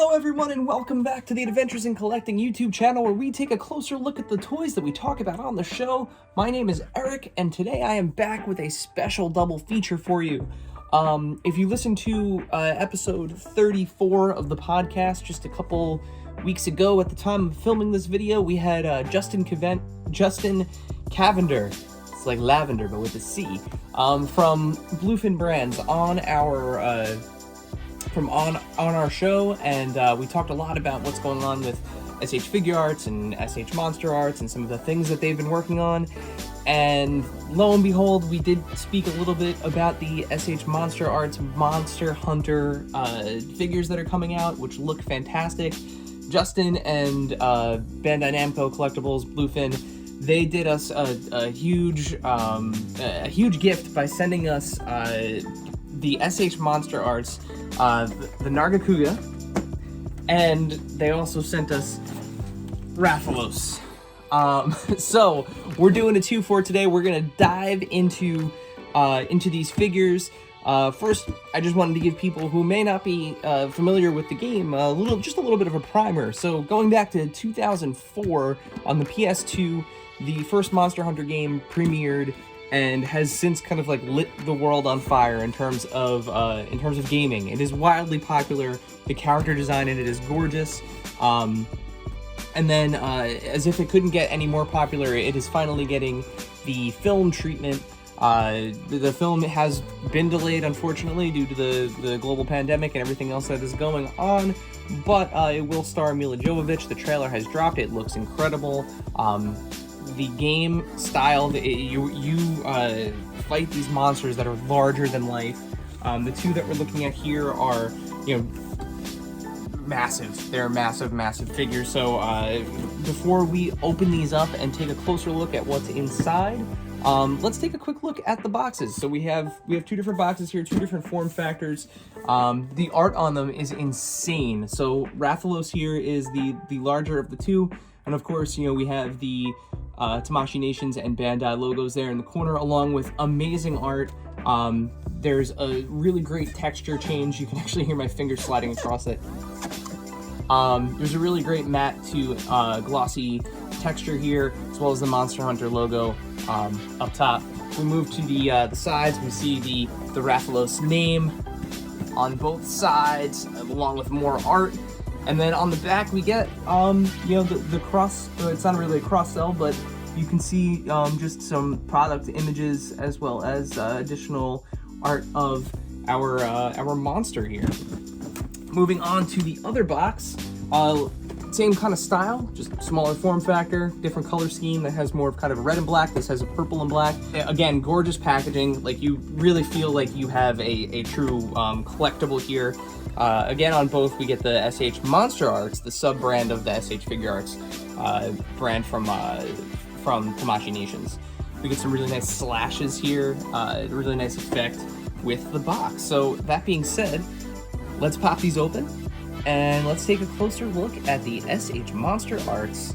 Hello everyone and welcome back to the Adventures in Collecting YouTube channel where we take a closer look at the toys that we talk about on the show. My name is Eric and today I am back with a special double feature for you. If you listened to episode 34 of the podcast just a couple weeks ago at the time of filming this video, we had Justin Cavender, it's like lavender but with a C, from Bluefin Brands on our on our show, and we talked a lot about what's going on with SH Figure Arts and SH Monster Arts and some of the things that they've been working on. And lo and behold, we did speak a little bit about the SH Monster Arts Monster Hunter figures that are coming out, which look fantastic. Justin and Bandai Namco Collectibles, Bluefin, they did us a huge gift by sending us the SH Monster Arts, the Nargacuga, and they also sent us Rathalos. So we're doing a 2-for today. We're gonna dive into these figures. First, I just wanted to give people who may not be familiar with the game just a little bit of a primer. So going back to 2004 on the PS2, the first Monster Hunter game premiered and has since kind of like lit the world on fire in terms of gaming. It is wildly popular. The character design in it is gorgeous. And then, as if it couldn't get any more popular, it is finally getting the film treatment. The film has been delayed, unfortunately, due to the global pandemic and everything else that is going on, but it will star Mila Jovovich. The trailer has dropped. It looks incredible. The game style, you fight these monsters that are larger than life. The two that we're looking at here are, massive. They're massive figures. So before we open these up and take a closer look at what's inside, let's take a quick look at the boxes. So we have two different boxes here, two different form factors. The art on them is insane. So Rathalos here is the larger of the two, and of course, we have the Tamashii Nations and Bandai logos there in the corner, along with amazing art. There's a really great texture change. You can actually hear my fingers sliding across it. There's a really great matte to glossy texture here, as well as the Monster Hunter logo up top. We move to the sides. We see the Rathalos name on both sides, along with more art. And then on the back, we get, the cross, it's not really a cross-sell, but you can see just some product images as well as additional art of our monster here. Moving on to the other box, same kind of style, just smaller form factor, different color scheme that has more of kind of a red and black. This has a purple and black. Again, gorgeous packaging. Like, you really feel like you have a true collectible here. Again, on both, we get the SH Monster Arts, the sub-brand of the SH Figure Arts brand from Tamashii Nations. We get some really nice slashes here, really nice effect with the box. So that being said, let's pop these open and let's take a closer look at the SH Monster Arts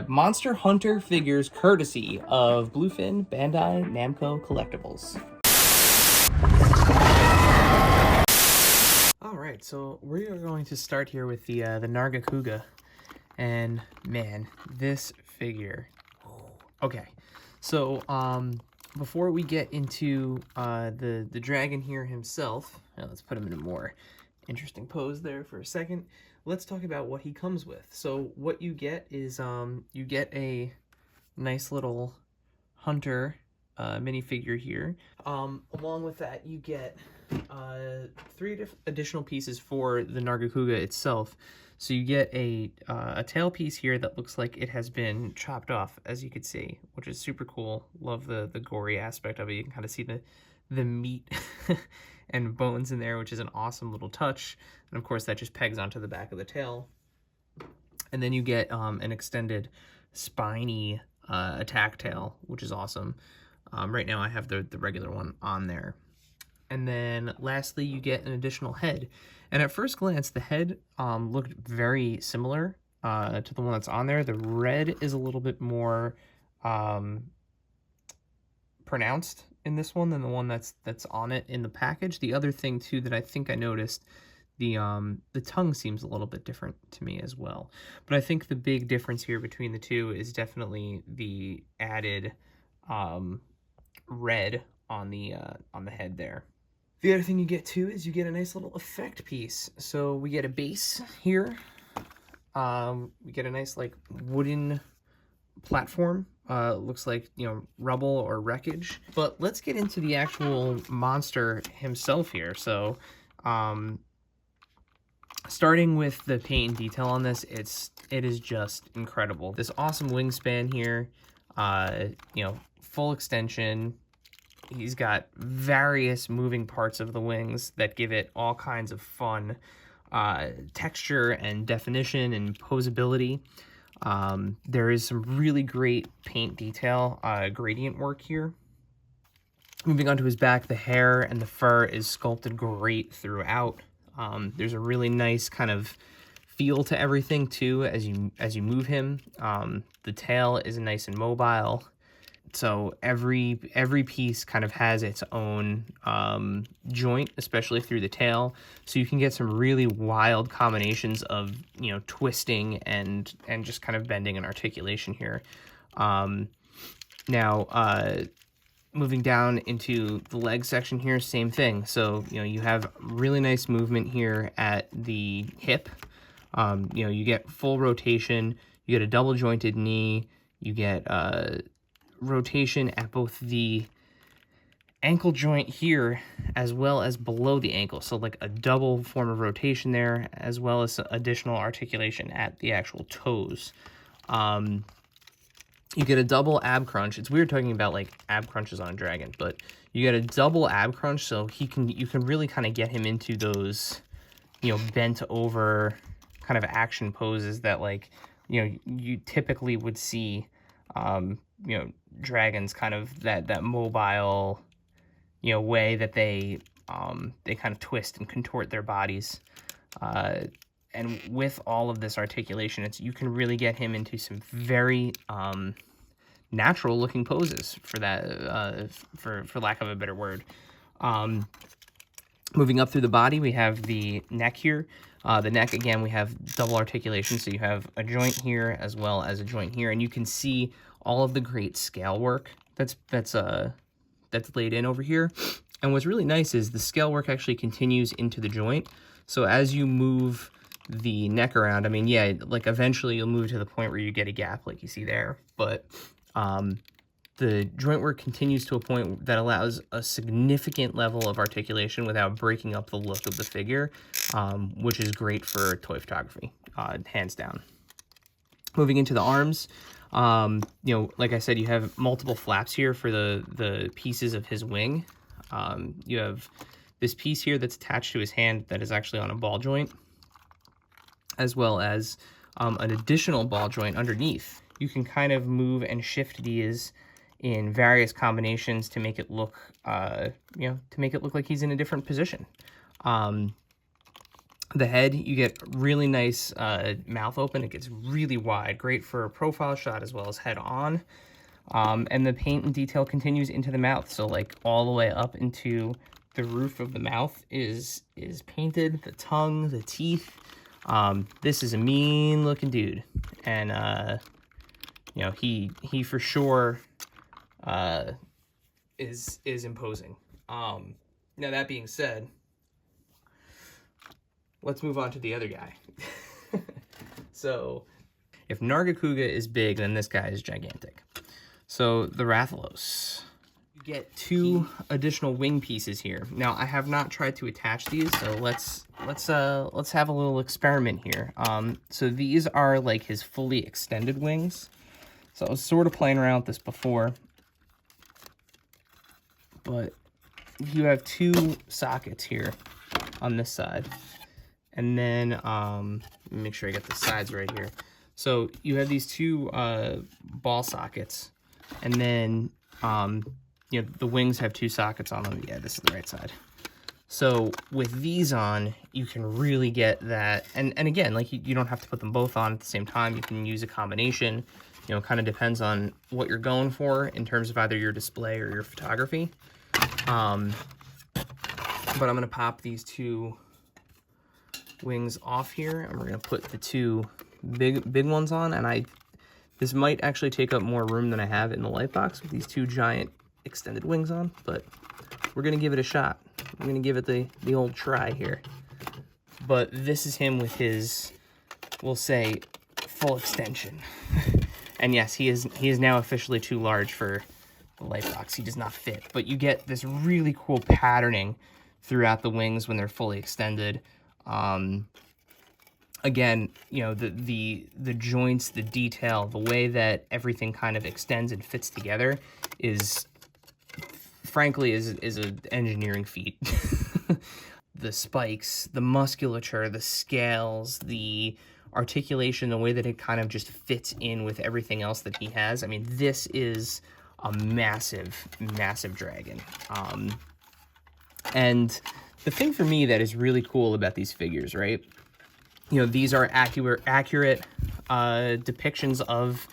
Monster Hunter figures, courtesy of Bluefin Bandai Namco Collectibles. Alright, so we are going to start here with the Nargacuga, and man, this figure. Okay, so before we get into the dragon here himself, let's put him in a more interesting pose there for a second. Let's talk about what he comes with. So what you get is you get a nice little hunter minifigure here. Along with that, you get 3 additional pieces for the Nargacuga itself. So you get a tail piece here that looks like it has been chopped off, as you can see, which is super cool. Love the gory aspect of it. You can kind of see the meat and bones in there, which is an awesome little touch. And of course, that just pegs onto the back of the tail. And then you get an extended spiny attack tail, which is awesome. Right now, I have the regular one on there. And then lastly, you get an additional head. And at first glance, the head looked very similar to the one that's on there. The red is a little bit more pronounced in this one than the one that's on it in the package. The other thing, too, that I think I noticed, The tongue seems a little bit different to me as well. But I think the big difference here between the two is definitely the added red on the head there. The other thing you get too is you get a nice little effect piece. So we get a base here. We get a nice like wooden platform. Looks like, you know, rubble or wreckage. But let's get into the actual monster himself here. So starting with the paint and detail on this, it is just incredible. This awesome wingspan here, you know, full extension. He's got various moving parts of the wings that give it all kinds of fun texture and definition and posability. There is some really great paint detail, gradient work here. Moving on to his back, the hair and the fur is sculpted great throughout. There's a really nice kind of feel to everything too as you move him. The tail is nice and mobile. So every piece kind of has its own joint, especially through the tail. So you can get some really wild combinations of, you know, twisting and just kind of bending and articulation here. Moving down into the leg section here, same thing. So, you know, you have really nice movement here at the hip. You know, you get full rotation, you get a double jointed knee, you get rotation at both the ankle joint here as well as below the ankle. So like a double form of rotation there, as well as additional articulation at the actual toes. You get a double ab crunch. It's weird talking about like ab crunches on a dragon, but you get a double ab crunch, so you can really kind of get him into those, you know, bent over kind of action poses that, like, you know, you typically would see, you know, dragons kind of that mobile, you know, way that they kind of twist and contort their bodies. And with all of this articulation, you can really get him into some very natural looking poses, for that, for lack of a better word. Moving up through the body, we have the neck here. The neck, again, we have double articulation, so you have a joint here as well as a joint here, and you can see all of the great scale work that's laid in over here. And what's really nice is the scale work actually continues into the joint. So as you move the neck around, I mean, yeah, like eventually you'll move to the point where you get a gap like you see there, but the joint work continues to a point that allows a significant level of articulation without breaking up the look of the figure, which is great for toy photography, hands down. Moving into the arms, you know, like I said, you have multiple flaps here for the pieces of his wing. You have this piece here that's attached to his hand that is actually on a ball joint, as well as an additional ball joint underneath. You can kind of move and shift these in various combinations to make it look, you know, to make it look like he's in a different position. The head, you get really nice mouth open. It gets really wide, great for a profile shot as well as head on. And the paint and detail continues into the mouth. So like all the way up into the roof of the mouth is painted, the tongue, the teeth. This is a mean looking dude. And, you know, he for sure is imposing. Now that being said, let's move on to the other guy. So if Nargacuga is big, then this guy is gigantic. So the Rathalos. You get two additional wing pieces here. Now I have not tried to attach these, so let's have a little experiment here. So these are like his fully extended wings. So I was sort of playing around with this before, but you have two sockets here on this side. And then, let me make sure I get the sides right here. So you have these two ball sockets, and then, you know, the wings have two sockets on them. Yeah, this is the right side. So with these on, you can really get that. And again, like you don't have to put them both on at the same time. You can use a combination. You know, kind of depends on what you're going for in terms of either your display or your photography. But I'm going to pop these two wings off here, and we're gonna put the two big ones on. And this might actually take up more room than I have in the light box with these two giant extended wings on, but we're gonna give it a shot. We're gonna give it the old try here. But this is him with his, we'll say, full extension. And yes, he is now officially too large for the light box. He does not fit, but you get this really cool patterning throughout the wings when they're fully extended. Again, you know, the joints, the detail, the way that everything kind of extends and fits together is, frankly, is an engineering feat. The spikes, the musculature, the scales, the articulation, the way that it kind of just fits in with everything else that he has. I mean, this is a massive, massive dragon. And the thing for me that is really cool about these figures, right? You know, these are accurate depictions of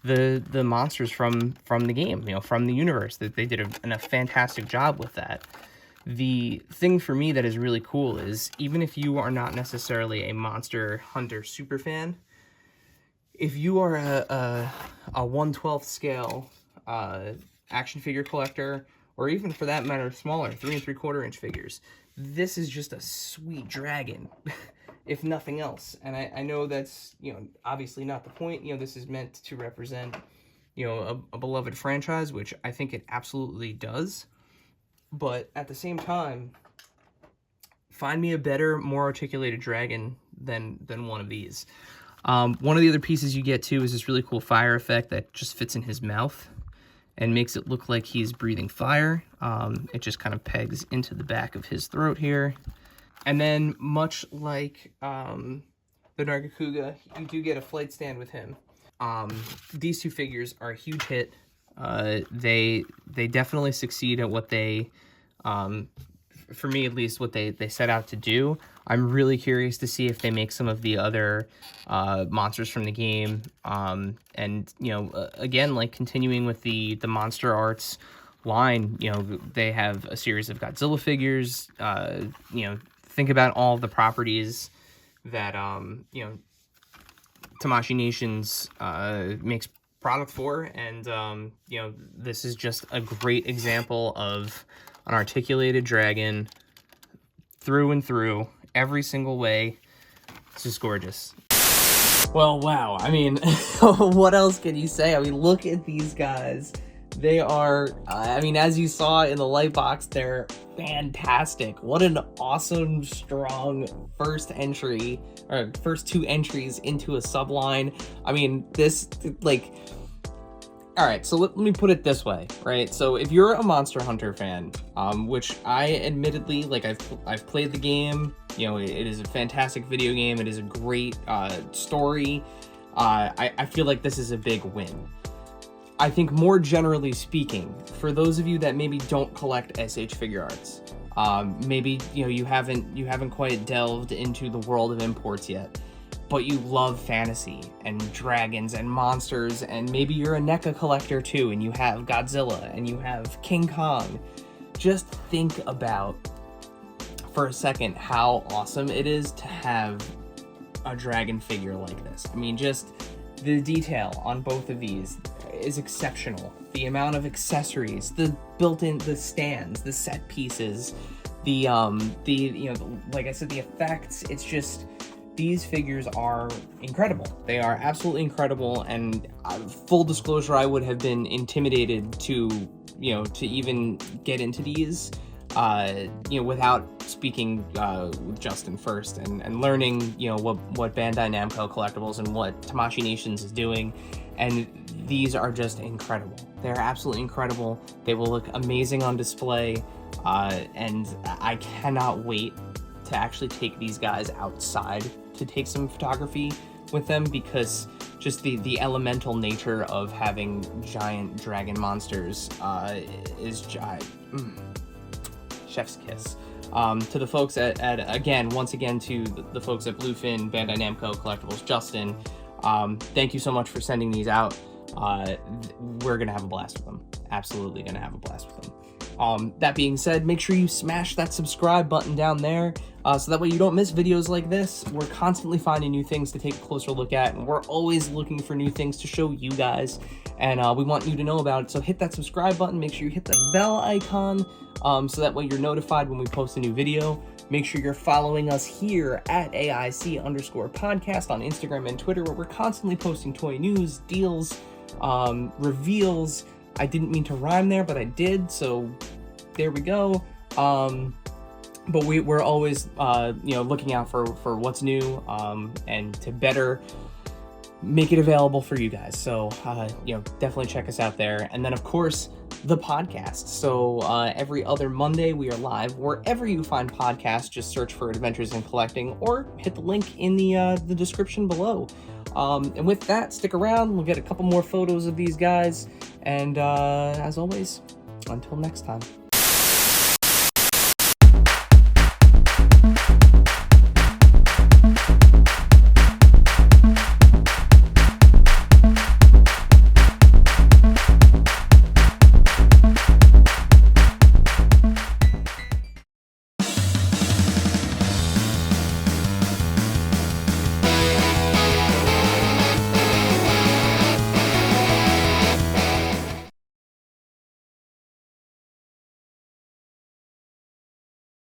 the monsters from the game, you know, from the universe. That they did a fantastic job with that. The thing for me that is really cool is, even if you are not necessarily a Monster Hunter super fan, if you are a 1/12 scale action figure collector, or even for that matter smaller 3 3/4 inch figures, this is just a sweet dragon, if nothing else. And I know that's, you know, obviously not the point. You know, this is meant to represent, you know, a beloved franchise, which I think it absolutely does. But at the same time, find me a better, more articulated dragon than one of these. One of the other pieces you get too is this really cool fire effect that just fits in his mouth and makes it look like he's breathing fire. It just kind of pegs into the back of his throat here. And then, much like the Nargacuga, you do get a flight stand with him. These two figures are a huge hit. They definitely succeed at what they, for me at least, what they set out to do. I'm really curious to see if they make some of the other monsters from the game. And, you know, again, like continuing with the Monster Arts line, you know, they have a series of Godzilla figures. You know, think about all the properties that, you know, Tamashii Nations makes product for, and you know, this is just a great example of an articulated dragon through and through, every single way. It's just gorgeous. Well, wow, I mean, what else can you say? I mean, look at these guys. They are, I mean, as you saw in the light box, they're fantastic. What an awesome, strong first entry, or first two entries into a subline. I mean, this, like, all right, so let me put it this way, right? So if you're a Monster Hunter fan, which I admittedly, like, I've played the game, you know, it is a fantastic video game. It is a great story. I feel like this is a big win. I think more generally speaking, for those of you that maybe don't collect SH Figure Arts, maybe, you know, you haven't quite delved into the world of imports yet, but you love fantasy and dragons and monsters, and maybe you're a NECA collector too, and you have Godzilla and you have King Kong. Just think about for a second how awesome it is to have a dragon figure like this. I mean, just the detail on both of these is exceptional. The amount of accessories, the built-in, the stands, the set pieces, the you know, like I said, the effects. It's just, these figures are incredible. They are absolutely incredible, and full disclosure, I would have been intimidated to, you know, to even get into these, you know, without speaking with Justin first and learning, you know, what Bandai Namco Collectibles and what Tamashii Nations is doing. And these are just incredible. They're absolutely incredible. They will look amazing on display, and I cannot wait to actually take these guys outside to take some photography with them, because just the elemental nature of having giant dragon monsters is chef's kiss. To the folks at again, once again, to the folks at Bluefin, Bandai Namco Collectibles, Justin, thank you so much for sending these out. We're gonna have a blast with them. Absolutely gonna have a blast with them. That being said, make sure you smash that subscribe button down there, so that way you don't miss videos like this. We're constantly finding new things to take a closer look at, and we're always looking for new things to show you guys, and we want you to know about it. So hit that subscribe button, make sure you hit the bell icon, so that way you're notified when we post a new video. Make sure you're following us here at AIC_podcast on Instagram and Twitter, where we're constantly posting toy news, deals, reveals. I didn't mean to rhyme there, but I did, so there we go. But we're always, looking out for what's new, and to better make it available for you guys. So, definitely check us out there. And then, of course, the podcast. So every other Monday we are live wherever you find podcasts. Just search for Adventures in Collecting or hit the link in the description below. And with that, stick around. We'll get a couple more photos of these guys. And as always, until next time.